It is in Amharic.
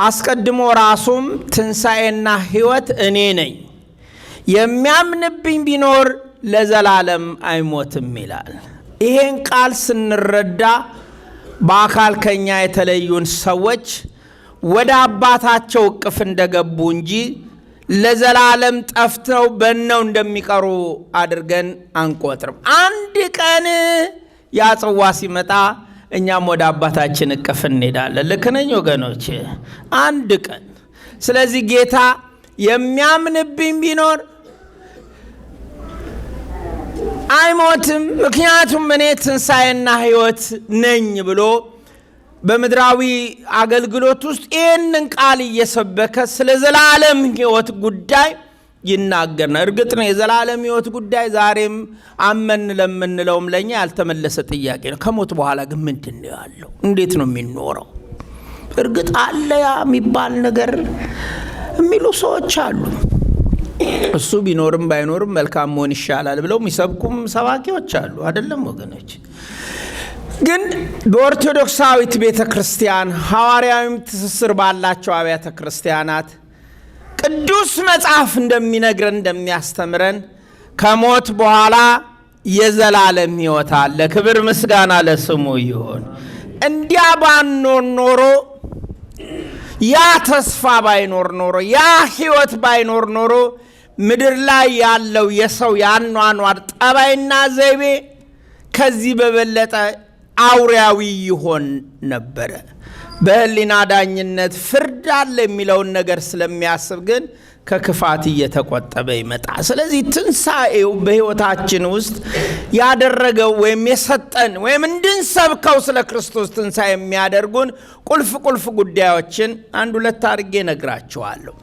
አስቀድሞ ራሱም ትንሣኤና ሕይወት እኔ ነኝ፣ የሚያምንብኝ ቢኖር ለዘላለም አይሞትም ይላል። ይሄን ቃል ስንረዳ በአካል ከኛ የተለዩን ሰዎች ወደ አባታቸው እቅፍ እንደገቡ እንጂ ለዘላለም ጠፍተው በነው እንደሚቀሩ አድርገን አንቆጥርም። አንድ ቀን ያ ጽዋ ሲመጣ እኛም ወደ አባታችን እቅፍ እንሄዳለን። ልክ ነኝ ወገኖች? አንድ ቀን። ስለዚህ ጌታ የሚያምንብኝ ቢኖር አይሞትም፣ ምክንያቱም እኔ ትንሣኤና ሕይወት ነኝ ብሎ በምድራዊ አገልግሎት ውስጥ ይህንን ቃል እየሰበከ ስለ ዘላለም ሕይወት ጉዳይ ይናገር ነው። እርግጥ ነው የዘላለም ሕይወት ጉዳይ ዛሬም አመን ለምንለውም ለኛ ያልተመለሰ ጥያቄ ነው። ከሞት በኋላ ግን ምንድን ነው ያለው? እንዴት ነው የሚኖረው? እርግጥ አለ ያ የሚባል ነገር የሚሉ ሰዎች አሉ። እሱ ቢኖርም ባይኖርም መልካም መሆን ይሻላል ብለው የሚሰብኩም ሰባኪዎች አሉ። አይደለም ወገኖች? ግን በኦርቶዶክሳዊት ቤተ ክርስቲያን ሐዋርያዊም ትስስር ባላቸው አብያተ ክርስቲያናት ቅዱስ መጽሐፍ እንደሚነግረን እንደሚያስተምረን ከሞት በኋላ የዘላለም ሕይወት አለ። ክብር ምስጋና ለስሙ ይሁን። እንዲያ ባንኖር ኖሮ፣ ያ ተስፋ ባይኖር ኖሮ፣ ያ ሕይወት ባይኖር ኖሮ ምድር ላይ ያለው የሰው ያኗኗር ጠባይና ዘይቤ ከዚህ በበለጠ አውሬያዊ ይሆን ነበረ። በህሊና ዳኝነት ፍርድ አለ የሚለውን ነገር ስለሚያስብ ግን ከክፋት እየተቆጠበ ይመጣል። ስለዚህ ትንሣኤው በሕይወታችን ውስጥ ያደረገው ወይም የሰጠን ወይም እንድንሰብከው ስለ ክርስቶስ ትንሣኤ የሚያደርጉን ቁልፍ ጉዳዮችን አንድ ሁለት አድርጌ ነግራችኋለሁ።